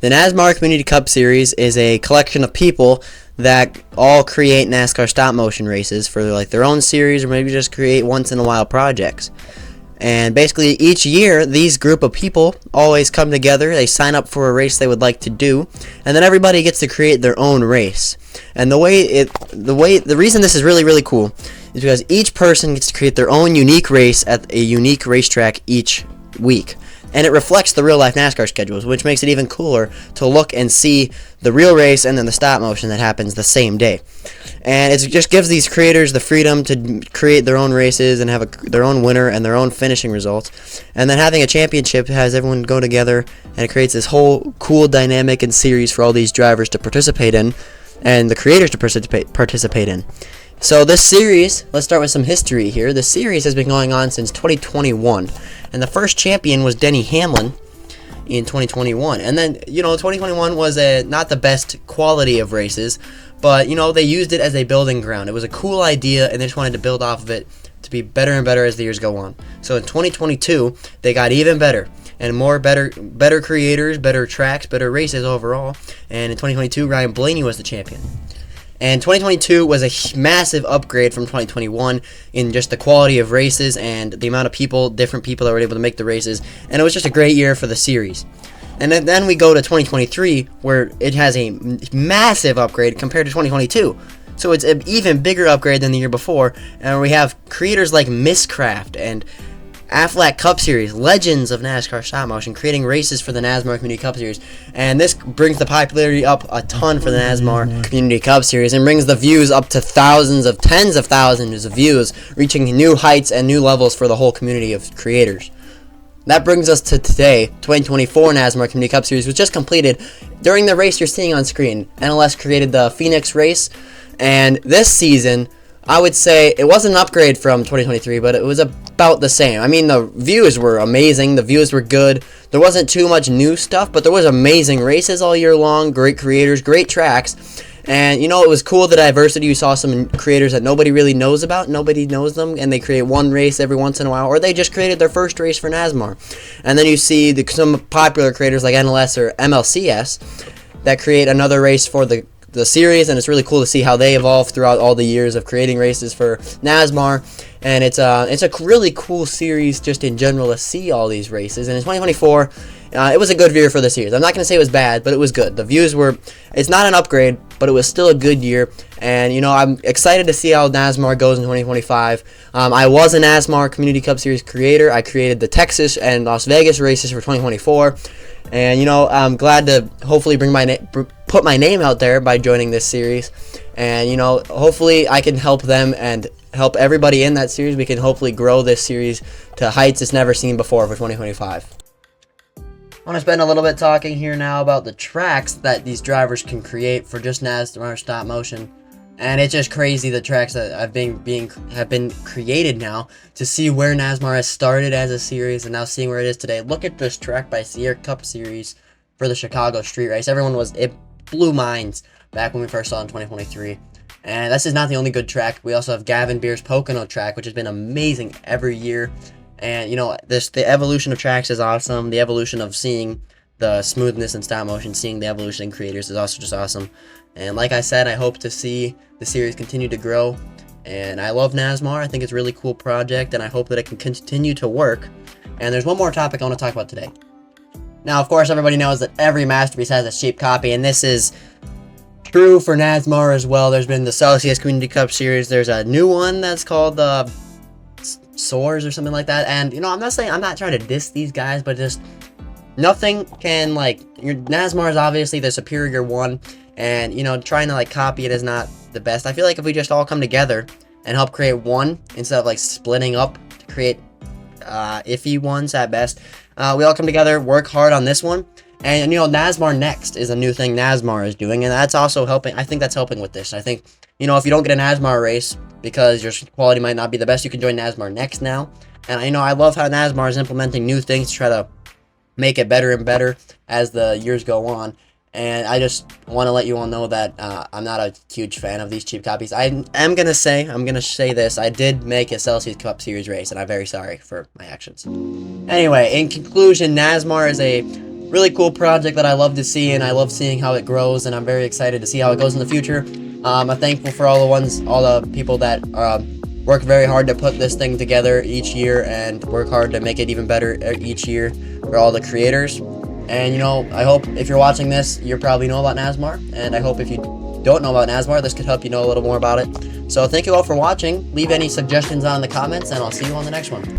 The NASMAR Community Cup Series is a collection of people that all create NASCAR stop motion races for like their own series, or maybe just create once in a while projects. And basically each year these group of people always come together, they sign up for a race they would like to do, and then everybody gets to create their own race. And the reason this is really cool is because each person gets to create their own unique race at a unique racetrack each week. And it reflects the real life NASCAR schedules, which makes it even cooler to look and see the real race and then the stop motion that happens the same day. And it just gives these creators the freedom to create their own races and have their own winner and their own finishing results. And then having a championship has everyone go together, and it creates this whole cool dynamic and series for all these drivers to participate in and the creators to participate in. So this series, let's start with some history here. The series has been going on since 2021, and the first champion was Denny Hamlin in 2021. And then, 2021 was not the best quality of races, but, they used it as a building ground. It was a cool idea, and they just wanted to build off of it to be better and better as the years go on. So in 2022, they got even better, and better creators, better tracks, better races overall. And in 2022, Ryan Blaney was the champion. And 2022 was a massive upgrade from 2021 in just the quality of races and the amount of different people that were able to make the races. And it was just a great year for the series. And then we go to 2023, where it has a massive upgrade compared to 2022. So it's an even bigger upgrade than the year before. And we have creators like Misscraft and Aflac Cup Series, legends of NASCAR stop motion, creating races for the NASMAR Community Cup Series. And this brings the popularity up a ton for the NASMAR Community Cup Series, and brings the views up to tens of thousands of views, reaching new heights and new levels for the whole community of creators. That brings us to today. 2024 NASMAR Community Cup Series was just completed. During the race you're seeing on screen, NLS created the Phoenix race, and this season, I would say it was an upgrade from 2023, but it was about the same. I mean, the views were amazing. The views were good. There wasn't too much new stuff, but there was amazing races all year long, great creators, great tracks. And, it was cool, the diversity. You saw some creators that nobody really knows about. Nobody knows them, and they create one race every once in a while, or they just created their first race for NASMAR. And then you see some popular creators like NLS or MLCS that create another race for the series, and it's really cool to see how they evolve throughout all the years of creating races for NASMAR. And it's a really cool series just in general to see all these races. And in 2024, it was a good year for the series. I'm not going to say it was bad, but it was good. The views it's not an upgrade, but it was still a good year. And, I'm excited to see how NASMAR goes in 2025. I was a NASMAR Community Cup Series creator. I created the Texas and Las Vegas races for 2024. And, I'm glad to hopefully put my name out there by joining this series. And, hopefully I can help them and help everybody in that series. We can hopefully grow this series to heights it's never seen before for 2025. I want to spend a little bit talking here now about the tracks that these drivers can create for just NASMAR stop motion. And it's just crazy, the tracks that have been created now, to see where NASMAR has started as a series and now seeing where it is today. Look at this track by Sierra Cup Series for the Chicago Street Race. It blew minds back when we first saw it in 2023. And this is not the only good track. We also have Gavin Beer's Pocono track, which has been amazing every year. And the evolution of tracks is awesome. The evolution of seeing the smoothness and stop motion, seeing the evolution in creators is also just awesome. And like I said, I hope to see the series continue to grow. And I love NASMAR. I think it's a really cool project, and I hope that it can continue to work. And there's one more topic I want to talk about today. Now, of course, everybody knows that every masterpiece has a cheap copy, and this is true for NASMAR as well. There's been the Celsius Community Cup Series. There's a new one that's called the Soars or something like that. And, I'm not trying to diss these guys, but just nothing can, your NASMAR is obviously the superior one. And, trying to, copy it is not the best. I feel like if we just all come together and help create one, instead of, splitting up to create iffy ones at best, we all come together, work hard on this one. And, NASMAR Next is a new thing NASMAR is doing, and that's also helping. I think that's helping with this. I think, if you don't get a NASMAR race because your quality might not be the best, you can join NASMAR Next now. And, I love how NASMAR is implementing new things to try to make it better and better as the years go on. And I just want to let you all know that I'm not a huge fan of these cheap copies. I'm gonna say this. I did make a Celsius Cup Series race, and I'm very sorry for my actions. Anyway, in conclusion, NASMAR is a really cool project that I love to see, and I love seeing how it grows, and I'm very excited to see how it goes in the future. I'm thankful for all the people that work very hard to put this thing together each year and work hard to make it even better each year, for all the creators. And I hope if you're watching this, you probably know about NASMAR, and I hope if you don't know about NASMAR, this could help you know a little more about it. So thank you all for watching. Leave any suggestions on in the comments, and I'll see you on the next one.